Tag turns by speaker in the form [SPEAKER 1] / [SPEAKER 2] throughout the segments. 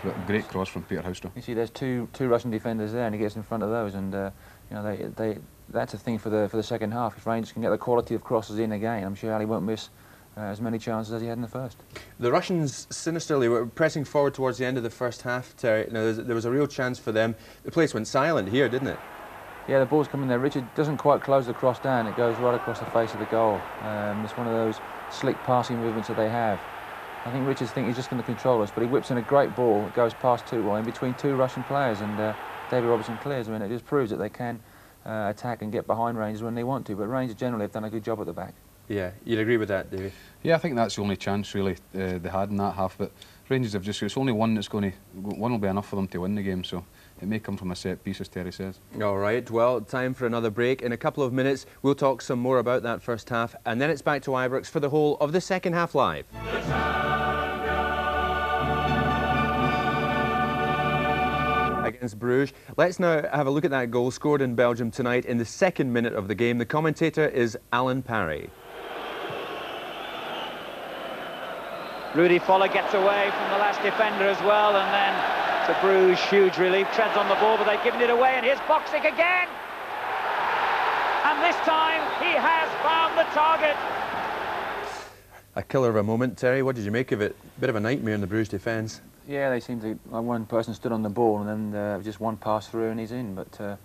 [SPEAKER 1] a great cross from Peter Houston.
[SPEAKER 2] You see, there's two Russian defenders there, and he gets in front of those, and you know, that's a thing for the second half. If Rangers can get the quality of crosses in again, I'm sure Ali won't miss as many chances as he had in the first.
[SPEAKER 3] The Russians sinisterly were pressing forward towards the end of the first half, Terry. Now, there was a real chance for them. The place went silent here, didn't it?
[SPEAKER 2] Yeah, the ball's coming there. Richard doesn't quite close the cross down. It goes right across the face of the goal. It's one of those slick passing movements that they have. I think Richards thinks he's just going to control us, but he whips in a great ball. It goes past in between two Russian players, and David Robertson clears. I mean, it just proves that they can attack and get behind Rangers when they want to, but Rangers generally have done a good job at the back.
[SPEAKER 3] Yeah, you'd agree with that, Davey?
[SPEAKER 1] Yeah, I think that's the only chance really they had in that half, but Rangers have just, it's only one that's one will be enough for them to win the game, so it may come from a set piece, as Terry says.
[SPEAKER 3] All right, well, time for another break. In a couple of minutes, we'll talk some more about that first half, and then it's back to Ibrox for the whole of the second half live. Against Bruges. Let's now have a look at that goal scored in Belgium tonight in the second minute of the game. The commentator is Alan Parry.
[SPEAKER 4] Rudy Foller gets away from the last defender as well, and then to Bruges, huge relief, treads on the ball, but they've given it away, and here's Boxic again! And this time, he has found the target!
[SPEAKER 3] A killer of a moment, Terry. What did you make of it? Bit of a nightmare in the Bruges defence.
[SPEAKER 2] Yeah, they seem to, one person stood on the ball, and then just one pass through and he's in, but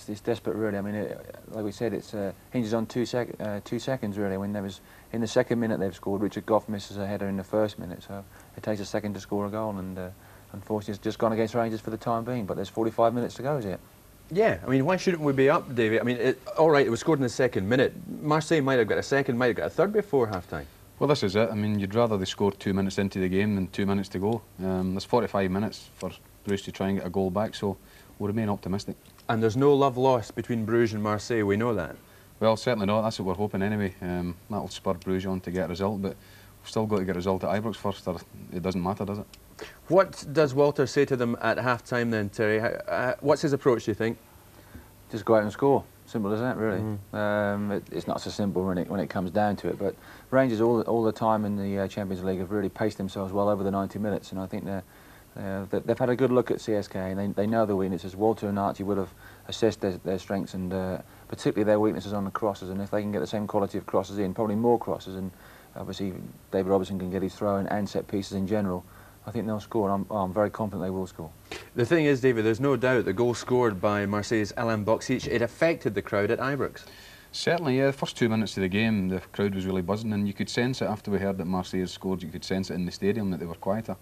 [SPEAKER 2] it's desperate really. I mean, like we said, it's hinges on 2 seconds really. When there was, in the second minute they've scored, Richard Goff misses a header in the first minute, so it takes a second to score a goal, and unfortunately it's just gone against Rangers for the time being, but there's 45 minutes to go, is it?
[SPEAKER 3] Yeah, I mean, why shouldn't we be up, David? I mean, all right, it was scored in the second minute. Marseille might have got a second, might have got a third before half-time.
[SPEAKER 1] Well, this is it. I mean, you'd rather they scored 2 minutes into the game than 2 minutes to go. There's 45 minutes for Bruges to try and get a goal back, so we'll remain optimistic.
[SPEAKER 3] And there's no love lost between Bruges and Marseille, we know that.
[SPEAKER 1] Well, certainly not. That's what we're hoping anyway. That'll spur Bruges on to get a result, but we've still got to get a result at Ibrox first, or it doesn't matter, does it?
[SPEAKER 3] What does Walter say to them at half-time then, Terry? What's his approach, do you think?
[SPEAKER 2] Just go out and score. Simple as that, really. It's not so simple when it comes down to it, but Rangers all the time in the Champions League have really paced themselves well over the 90 minutes, and I think they've had a good look at CSKA, and they know their weaknesses. Walter and Archie would have assessed their strengths and particularly their weaknesses on the crosses, and if they can get the same quality of crosses in, probably more crosses, and obviously David Robertson can get his throw-in and set pieces in general, I think they'll score, and I'm very confident they will score.
[SPEAKER 3] The thing is, David, there's no doubt the goal scored by Marseille's Alain Boxic, it affected the crowd at Ibrox.
[SPEAKER 1] Certainly, yeah. The first 2 minutes of the game, the crowd was really buzzing, and you could sense it after we heard that Marseille had scored. You could sense it in the stadium that they were quieter.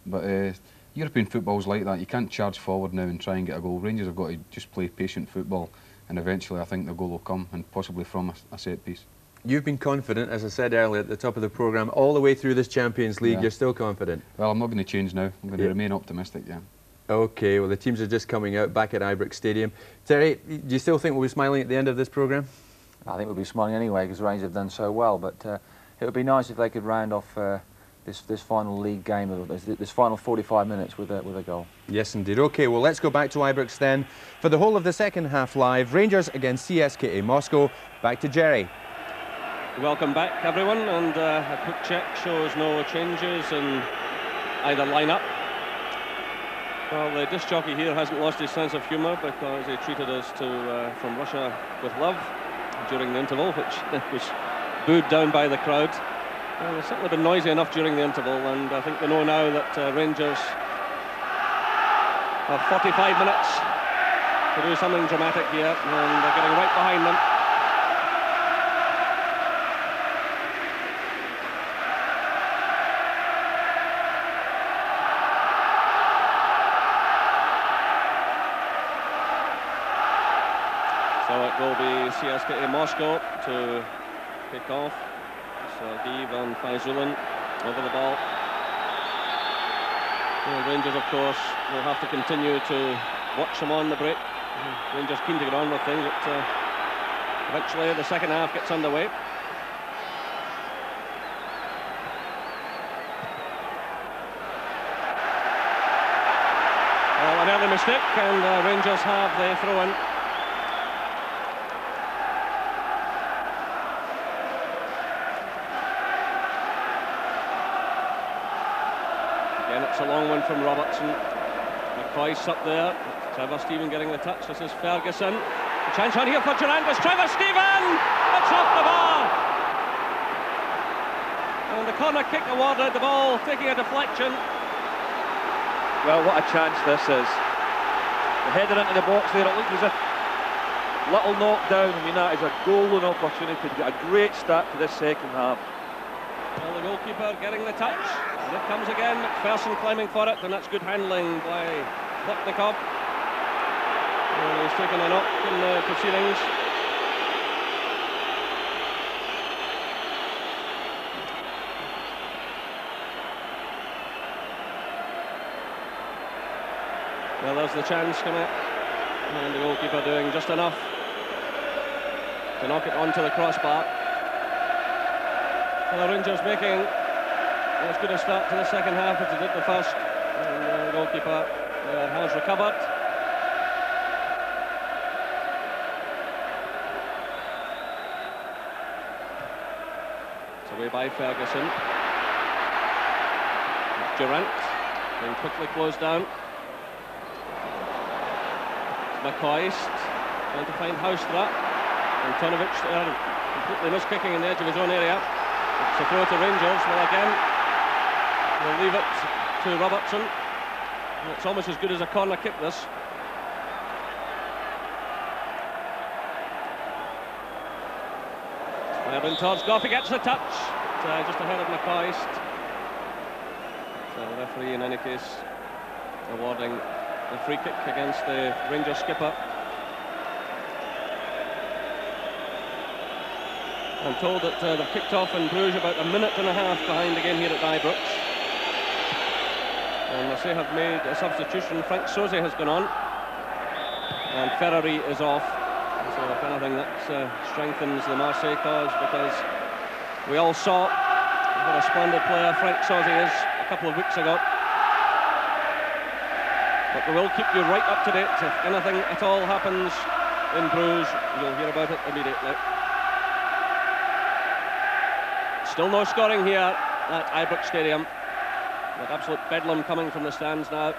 [SPEAKER 1] But European football's like that. You can't charge forward now and try and get a goal. Rangers have got to just play patient football, and eventually I think the goal will come, and possibly from a set piece.
[SPEAKER 3] You've been confident, as I said earlier at the top of the programme, all the way through this Champions League. Yeah. You're still confident?
[SPEAKER 1] Well, I'm not going to change now. I'm going to remain optimistic, yeah.
[SPEAKER 3] OK, well, the teams are just coming out back at Ibrox Stadium. Terry, do you still think we'll be smiling at the end of this programme?
[SPEAKER 2] I think we'll be smiling anyway, because Rangers have done so well, but it would be nice if they could round off this final league game, this final 45 minutes with a goal.
[SPEAKER 3] Yes, indeed. OK, well, let's go back to Ibrox then. For the whole of the second half live, Rangers against CSKA Moscow. Back to Jerry.
[SPEAKER 5] Welcome back, everyone, and a quick check shows no changes in either line-up. Well, the disc jockey here hasn't lost his sense of humour, because he treated us from Russia with love during the interval, which was booed down by the crowd. Well, it's certainly been noisy enough during the interval, and I think we know now that Rangers have 45 minutes to do something dramatic here, and they're getting right behind them. So it will be CSKA Moscow to kick off. Sergei Van Faizulen over the ball. Well, Rangers, of course, will have to continue to watch them on the break. Rangers keen to get on with things, but eventually the second half gets underway. Well, an early mistake, and Rangers have the throw-in. That's a long one from Robertson. McCoy's up there. Trevor Stephen getting the touch. This is Ferguson. A chance on here for Durant. It's Trevor Stephen! It's off the bar! And the corner kick awarded, the ball taking a deflection.
[SPEAKER 6] Well, what a chance this is. The header into the box there, it looked as if little knockdown. I mean, that is a golden opportunity to get a great start to this second half.
[SPEAKER 5] Well, the goalkeeper getting the touch. And it comes again, McPherson climbing for it, and that's good handling by Plotnikov. Well, he's taken a knock in the proceedings. Well, there's the chance coming up, and the goalkeeper doing just enough to knock it onto the crossbar. Well, the Rangers making as good a start to the second half as they did the first, and the goalkeeper has recovered. It's away by Ferguson. Durant being quickly closed down. McCoist trying to find Haustra, and Tonovic completely miskicking in the edge of his own area. It's a throw to Rangers. Well, again, we'll leave it to Robertson. It's almost as good as a corner kick, this. Fired in towards Goff. He gets the touch, just ahead of McCoist. So the referee, in any case, awarding the free kick against the Rangers skipper. I'm told that they've kicked off in Bruges about a minute and a half behind the game here at Ibrox. And Marseille have made a substitution. Frank Soze has gone on, and Ferrari is off. So if anything, that strengthens the Marseille cause, because we all saw what a splendid player Frank Soze is a couple of weeks ago. But we will keep you right up to date. If anything at all happens in Bruges, you'll hear about it immediately. Still no scoring here at Ibrox Stadium. With absolute bedlam coming from the stands now.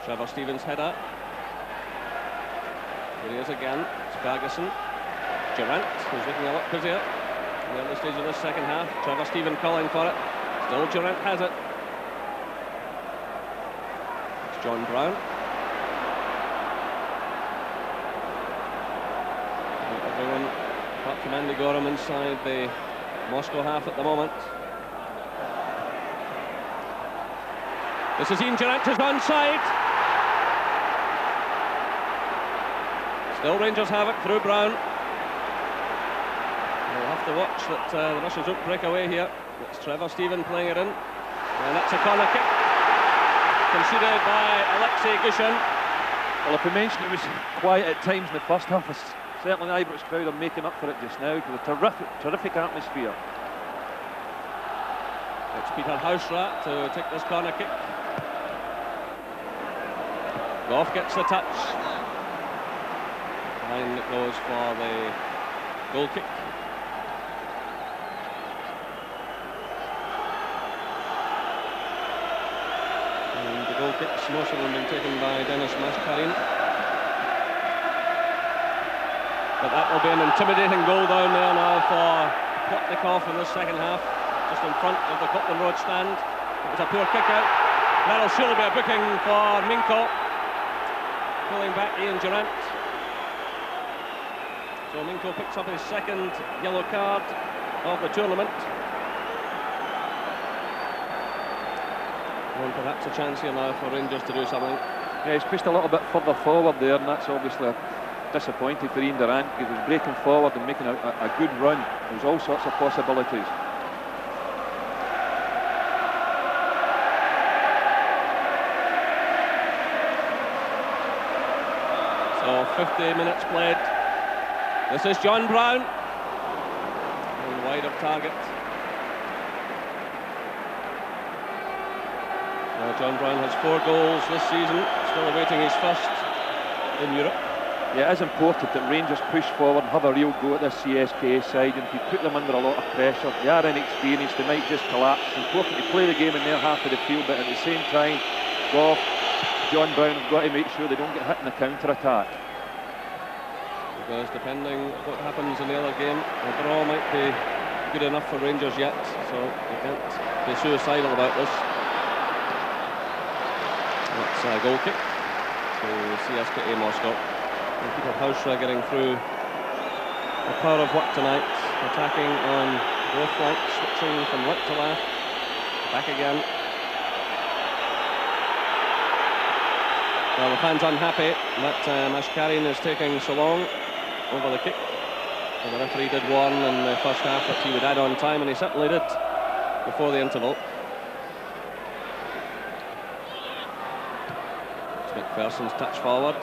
[SPEAKER 5] Trevor Stevens' header. Here he is again. It's Ferguson. Durant, who's looking a lot busier in the early stage of this second half. Trevor Stephen calling for it. Still Durant has it. John Brown. Everyone, apart from Andy Gorham, inside the Moscow half at the moment. This is Ian Durant, is onside. Still Rangers have it through Brown. We'll have to watch that the Russians don't break away here. It's Trevor Stephen playing it in, and that's a corner kick conceded by Alexei Gushin.
[SPEAKER 6] Well, if we mentioned it was quiet at times in the first half, certainly the Ibrox crowd are making up for it just now, with a terrific atmosphere.
[SPEAKER 5] It's Peter Haustra to take this corner kick. Goff gets the touch. Behind it goes for the goal kick. Goal kicks, most of them been taken by Denis Mascarin. But that will be an intimidating goal down there now for Plotnikov in the second half, just in front of the Copland Road stand. It was a poor kick out. That'll surely be a booking for Minko, pulling back Ian Durant. So Minko picks up his second yellow card of the tournament. And perhaps a chance here now for Rangers to do something.
[SPEAKER 6] Yeah, he's pushed a little bit further forward there, and that's obviously disappointing for Ian Durant, because he was breaking forward and making a good run. There's all sorts of possibilities.
[SPEAKER 5] So 50 minutes played. This is John Brown. And wide of target. John Brown has 4 goals this season, still awaiting his first in Europe.
[SPEAKER 6] Yeah, it is important that Rangers push forward and have a real go at this CSKA side, and if you put them under a lot of pressure, they are inexperienced, they might just collapse. It's important to play the game in their half of the field, but at the same time, Goff, John Brown have got to make sure they don't get hit in the counter-attack.
[SPEAKER 5] Because depending what happens in the other game, the draw might be good enough for Rangers yet, so you can't be suicidal about this. That's a goal kick to CSKA Moscow. And Peter Haustra getting through the power of work tonight, attacking on both flanks, switching from right to left, back again. Well, the fans unhappy that Mashkarin is taking so long over the kick. And the referee did warn in the first half that he would add on time, and he certainly did before the interval. It's McPherson's touch forward.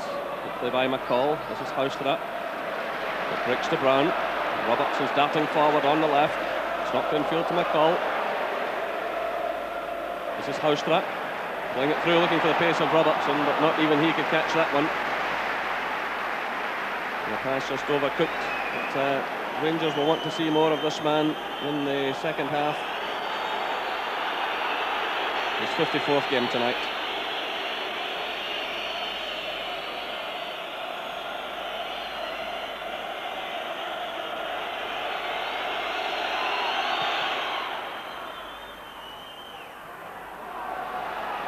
[SPEAKER 5] Play by McCall. This is Haustra. It breaks to Brown. Robertson's darting forward on the left. It's knocked infield to McCall. This is Haustra. Playing it through, looking for the pace of Robertson, but not even he could catch that one. And the pass just overcooked. But Rangers will want to see more of this man in the second half. His 54th game tonight.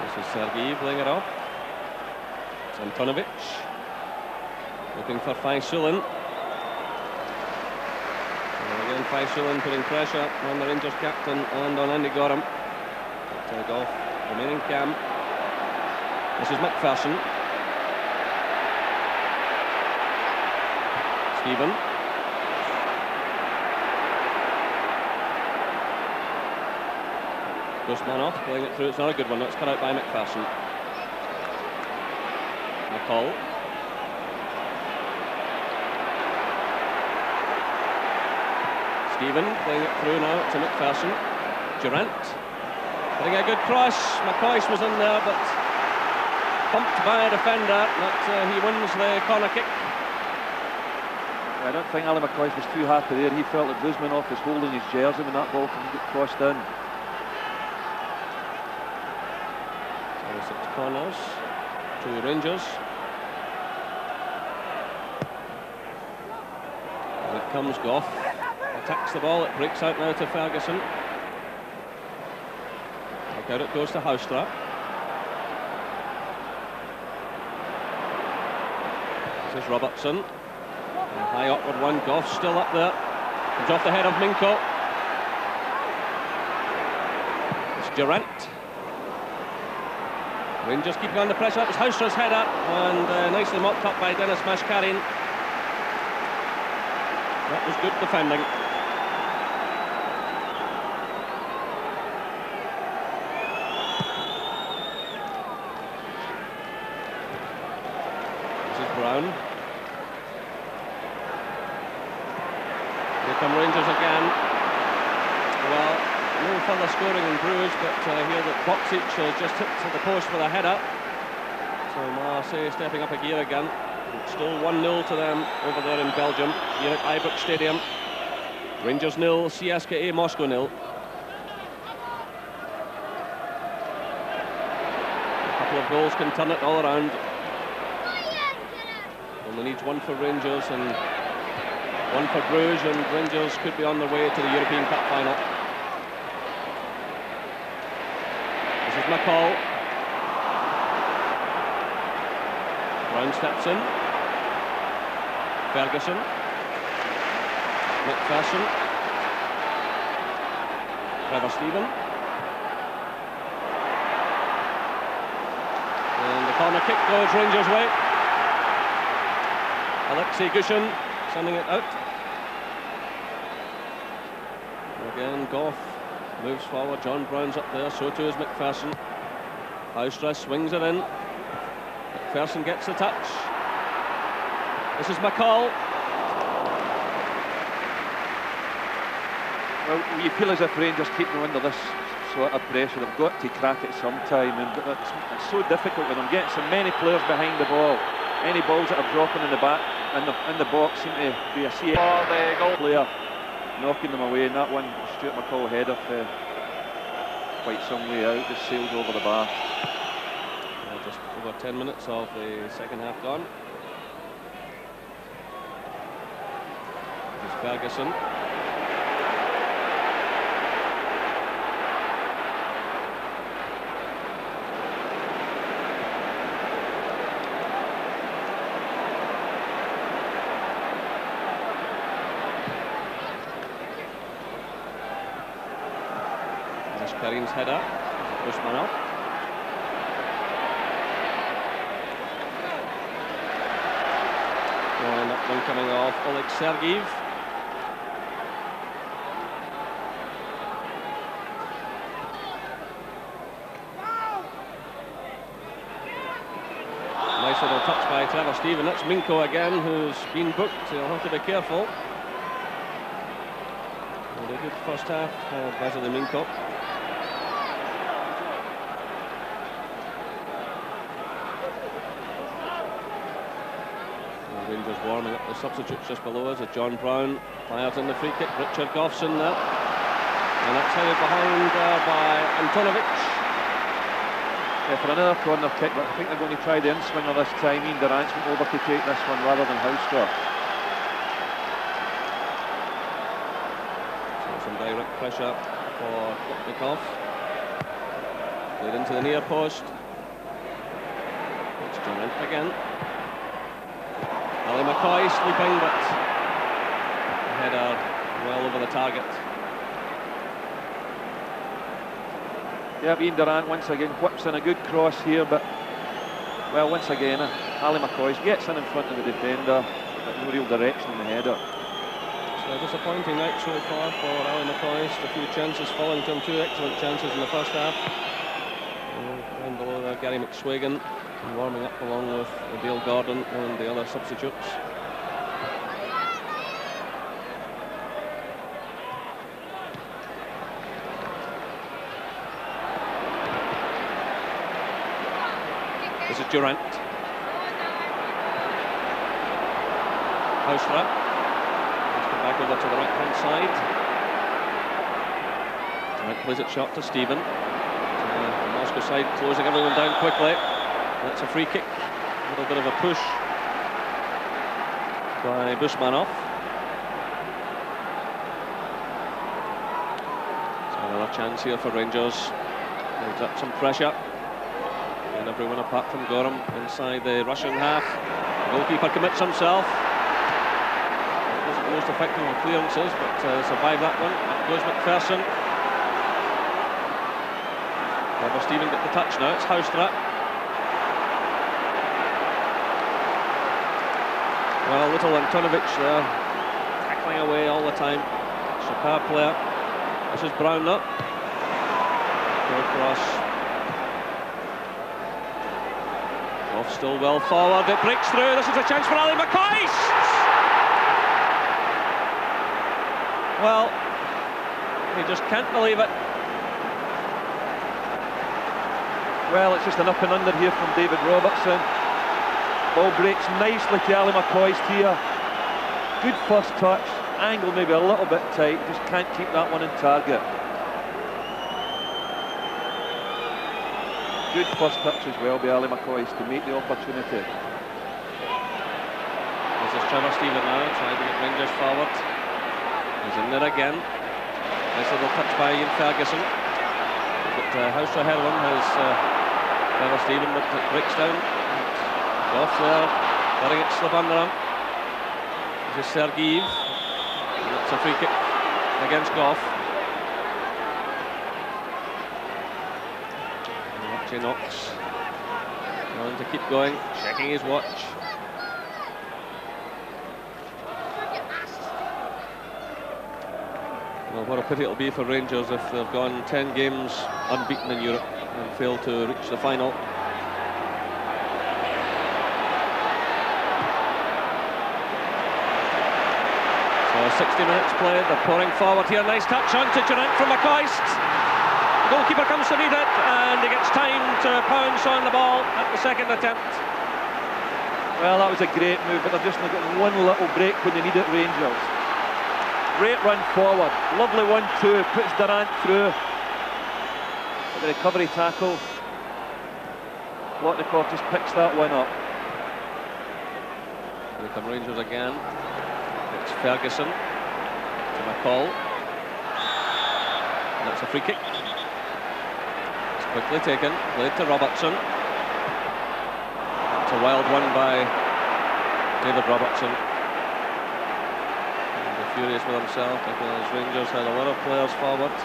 [SPEAKER 5] This is Sergei playing it off. It's Antonovic looking for Faisulin. And again Faisulin putting pressure on the Rangers captain and on Andy Gorham. Goff remaining calm. This is McPherson. Stephen. Guzmanov playing it through. It's not a good one. It's cut out by McPherson. McCall. Stephen playing it through now to McPherson. Durant getting a good cross. McCoyce was in there, but bumped by a defender. But he wins the corner kick.
[SPEAKER 6] I don't think Alan McCoyce was too happy there. He felt that Guzmanov was holding his jersey when that ball can get crossed in.
[SPEAKER 5] 6 corners to the Rangers. And it comes Goff. Attacks the ball. It breaks out now to Ferguson. Look out, it goes to Haustra. This is Robertson. And high upward one. Goff still up there. Comes off the head of Minko. It's Durant. Rangers keeping on the pressure. It was Haustra's header, and nicely mopped up by Dennis Mashkarin. That was good defending. This is Brown. Here come Rangers again. Well, no further scoring in Bruges, but here that Boxic has just hit to the post with a header. So Marseille stepping up a gear again. It's still 1-0 to them over there in Belgium, here at Ibrox Stadium. Rangers 0, CSKA Moscow 0. A couple of goals can turn it all around. Only needs one for Rangers and one for Bruges, and Rangers could be on their way to the European Cup final. This is McCall. Brown steps in. Ferguson. McPherson. Trevor Stephen. And the corner kick goes Rangers' way. Alexei Gushin sending it out. And again, Goff moves forward. John Brown's up there, so too is McPherson. Haustra swings it in. McPherson gets the touch. This is McCall.
[SPEAKER 6] Well, you feel as if Rangers keep them under this sort of pressure. They've got to crack it sometime, and it's so difficult when I'm getting so many players behind the ball. Any balls that are dropping in the back, in the box, seem to be a CSKA goal player knocking them away, and that one, Stuart McCall header, quite some way out, just sails over the bar.
[SPEAKER 5] Just over 10 minutes of the second half gone. Here's Ferguson. Karim's header, Bushman off. And that one coming off Oleg Sergeyev. Nice little touch by Trevor Stephen. That's Minko again, who's been booked. He'll have to be careful. And a good first half, better than Minko. Rangers warming up the substitutes just below us. John Brown fires in the free kick. Richard Goff's in there. And that's headed behind by Antonovic.
[SPEAKER 6] Yeah, for another corner kick, but I think they're going to try the in-swinger this time. Ian Durrant went over to take this one rather than Houstra.
[SPEAKER 5] So some direct pressure for Klopnikov. Played into the near post. It's Durrant again. Ali McCoy sleeping, but the header well over the target.
[SPEAKER 6] Yeah, Ian Durrant once again whips in a good cross here, but, well, once again, Ali McCoy gets in front of the defender, but no real direction in the header.
[SPEAKER 5] So a disappointing night so far for Ali McCoy. A few chances falling to him, 2 excellent chances in the first half. Down below there, Gary McSwagan. Warming up along with Dale Gordon and the other substitutes. This is Durrant. Houstra. Let's come back over to the right-hand side. Durrant plays it short to Stephen. The Moscow side closing everyone down quickly. That's a free kick, a little bit of a push by Bushmanov. So another chance here for Rangers. Builds up some pressure. And everyone apart from Gorham inside the Russian half. The goalkeeper commits himself. It wasn't the most effective of clearances, but survived that one. Up goes McPherson. Trevor Stephen got the touch now, it's Houstra. Well, little Antonovic there, tackling away all the time. Superb player. This is Brown now. Good cross. Off still well forward, it breaks through. This is a chance for Ali McCoy. Well, he just can't believe it.
[SPEAKER 6] Well, it's just an up and under here from David Robertson. Ball breaks nicely to Ali McCoy here. Good first touch, angle maybe a little bit tight, just can't keep that one in target. Good first touch as well by Ali McCoy to make the opportunity.
[SPEAKER 5] This is Trevor Stephen now, trying to get Rangers forward. He's in there again. Nice little touch by Ian Ferguson. But Houstra Herwin has Trevor Stephen, but it breaks down. Off there, letting it slip under him. This is Sergeyev. It's a free kick against Goff. Archie Knox trying to keep going, checking his watch. Well, what a pity it'll be for Rangers if they've gone 10 games unbeaten in Europe and failed to reach the final. So 60 minutes played, they're pouring forward here. Nice touch on to Durrant from McCoist. The goalkeeper comes to read it and he gets time to pounce on the ball at the second attempt.
[SPEAKER 6] Well, that was a great move, but they're just not getting one little break when they need it, Rangers. Great run forward, lovely 1-2, puts Durant through. But the recovery tackle, Lotnikov just picks that one up.
[SPEAKER 5] Here come Rangers again. It's Ferguson to McCall. And that's a free kick. It's quickly taken, played to Robertson. It's a wild one by David Robertson. Furious with himself because Rangers had a lot of players forward.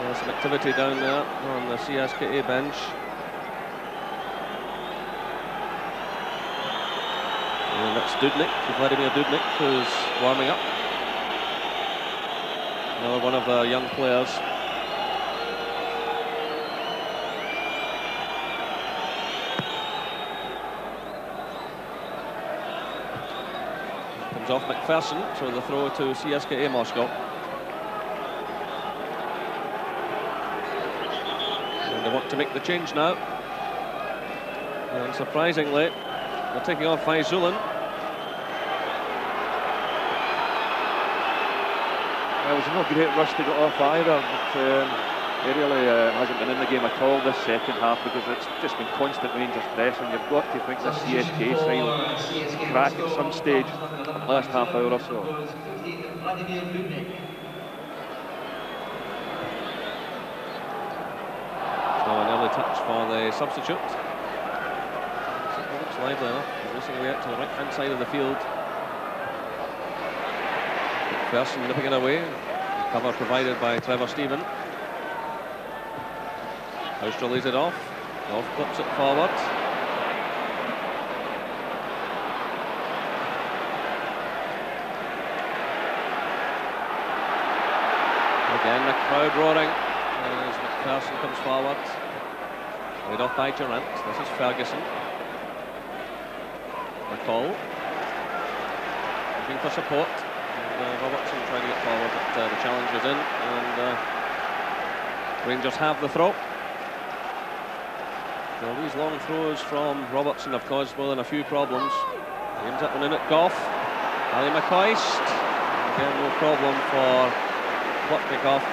[SPEAKER 5] There's some activity down there on the CSKA bench. And that's Dudnik, Vladimir Dudnik, who's warming up. Another one of the young players. Comes off McPherson, so the throw to CSKA Moscow. And they want to make the change now. And surprisingly, they're taking off Faizullin.
[SPEAKER 6] Well, it was no great rush to get off either, but he really hasn't been in the game at all this second half because it's just been constant Rangers pressing. You've got to think the CSK side will crack at some stage in the last half hour or so.
[SPEAKER 5] So an early touch for the substitute. It looks lively enough. He's racing away out to the right-hand side of the field. McPherson nipping it away. Cover provided by Trevor Stephen. Houstra lays it off. Goff clips it forward. Again, the crowd roaring as McPherson comes forward. Laid off by Durant. This is Ferguson. McCall. Looking for support. And Robertson trying to get forward, but the challenge is in. And Rangers have the throw. Well, these long throws from Robertson have caused more than a few problems. He aims that one in at Goff. Ali McCoist. Again, no problem for Plotnikov.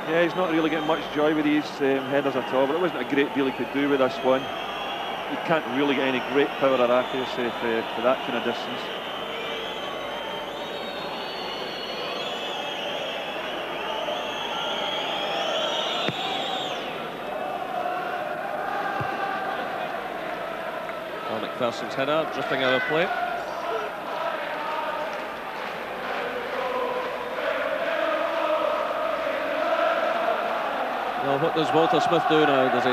[SPEAKER 6] Yeah, he's not really getting much joy with these headers at all, but there wasn't a great deal he could do with this one. You can't really get any great power or accuracy for that kind of distance.
[SPEAKER 5] McPherson's header drifting out of play. Well, what does Walter Smith do now? Does he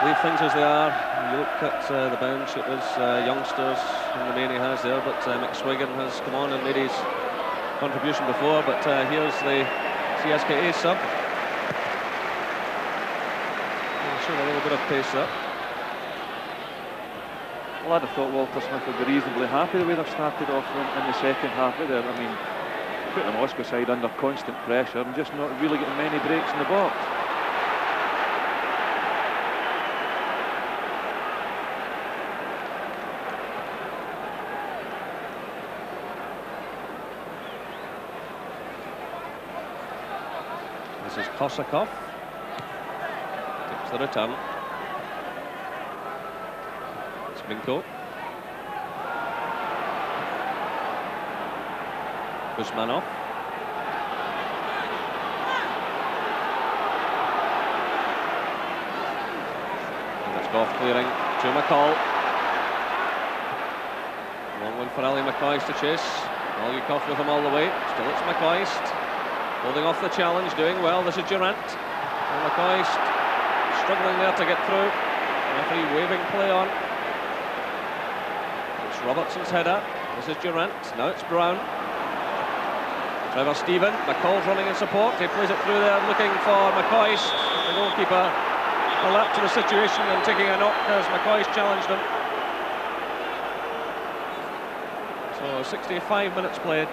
[SPEAKER 5] leave things as they are? You look at the bench, it was youngsters in the main he has there, but McSwiggan has come on and made his contribution before, but here's the CSKA sub. Showing a little bit of pace there.
[SPEAKER 6] Well, I'd have thought Walter Smith would be reasonably happy the way they've started off in the second half. I mean, putting the Moscow side under constant pressure and just not really getting many breaks in the box.
[SPEAKER 5] This is Korsakov. Takes the return. Minko. Guzmanov. And that's Goff clearing to McCall. Long one for Ali McCoist to chase. Olyukov with him all the way. Still it's McCoist. Holding off the challenge, doing well. This is Durant. And McCoist struggling there to get through. Referee waving play on. Robertson's header. This is Durant. Now it's Brown. Trevor Stephen. McCall's running in support. He plays it through there, looking for McCoist. The goalkeeper alert to the situation and taking a knock as McCoist challenged him. So 65 minutes played.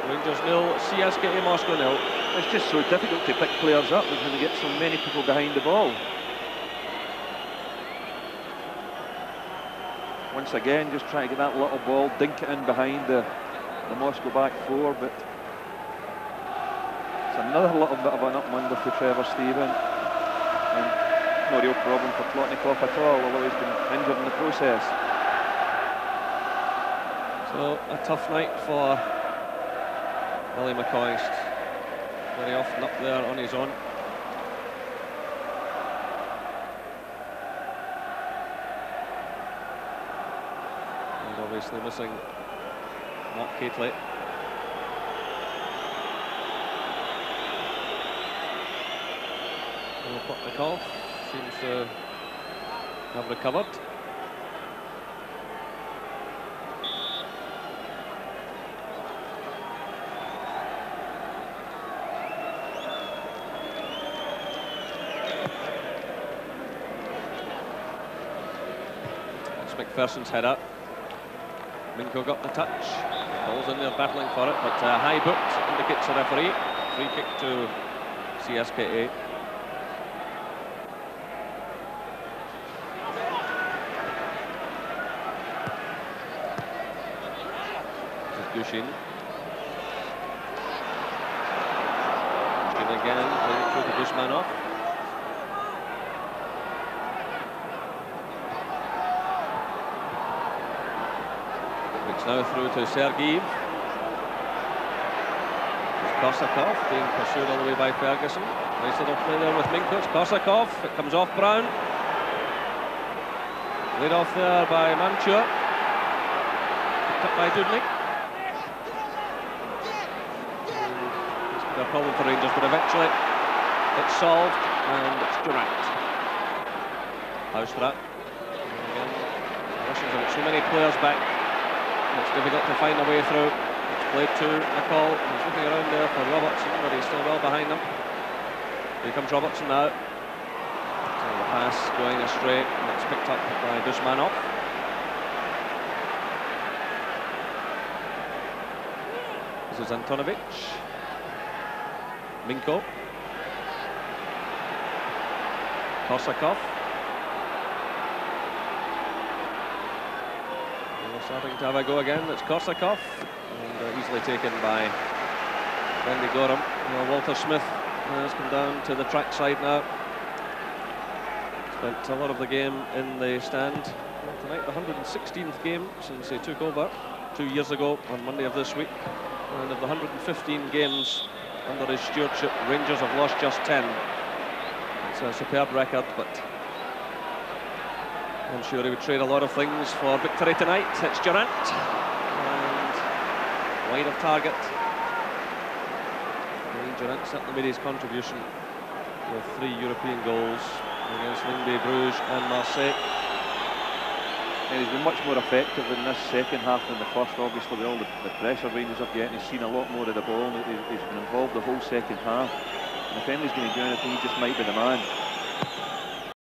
[SPEAKER 5] Rangers 0, CSKA Moscow 0.
[SPEAKER 6] It's just so difficult to pick players up when you get so many people behind the ball. once again, just trying to get that little ball, dink it in behind the Moscow back four, but it's another little bit of an up-under for Trevor Stephen. And no real problem for Plotnikov at all, although he's been injured in the process.
[SPEAKER 5] So a tough night for Billy McCoist. Very often up there on his own. And obviously missing Mark Catley. Plotnikov seems to have recovered. That's McPherson's header. Minko got the touch. Ball's in there battling for it, but high boot indicates the referee. Free kick to CSKA. Gushin again, playing it through to Dushmanov. It's now through to Sergeev. It's Korsakov being pursued all the way by Ferguson. Nice little play there with Minko. It's Korsakov. It comes off Brown. Laid off there by Manchur. Picked up by Dudnik. A problem for Rangers, but eventually it's solved, and it's Durant. House for that. Again, the Russians have so many players back, it's difficult to find a way through. It's played to McCall. He's looking around there for Robertson, but he's still well behind them. Here comes Robertson now. So the pass going astray, and it's picked up by Dushmanov. This is Antonovic. Minko. Korsakov. We're starting to have a go again. It's Korsakov. And easily taken by Wendy Gorham. Walter Smith has come down to the track side now. Spent a lot of the game in the stand. Well, tonight, the 116th game since he took over 2 years ago on Monday of this week. And of the 115 games under his stewardship, Rangers have lost just 10. It's a superb record, but I'm sure he would trade a lot of things for victory tonight. It's Durant, and wide of target. And Durant certainly made his contribution with 3 European goals against Lyngby, Bruges and Marseille.
[SPEAKER 6] And he's been much more effective in this second half than the first, obviously, with all the pressure Rangers are getting. He's seen a lot more of the ball, and he's been involved the whole second half. And if anybody's going to do anything, he just might be the man.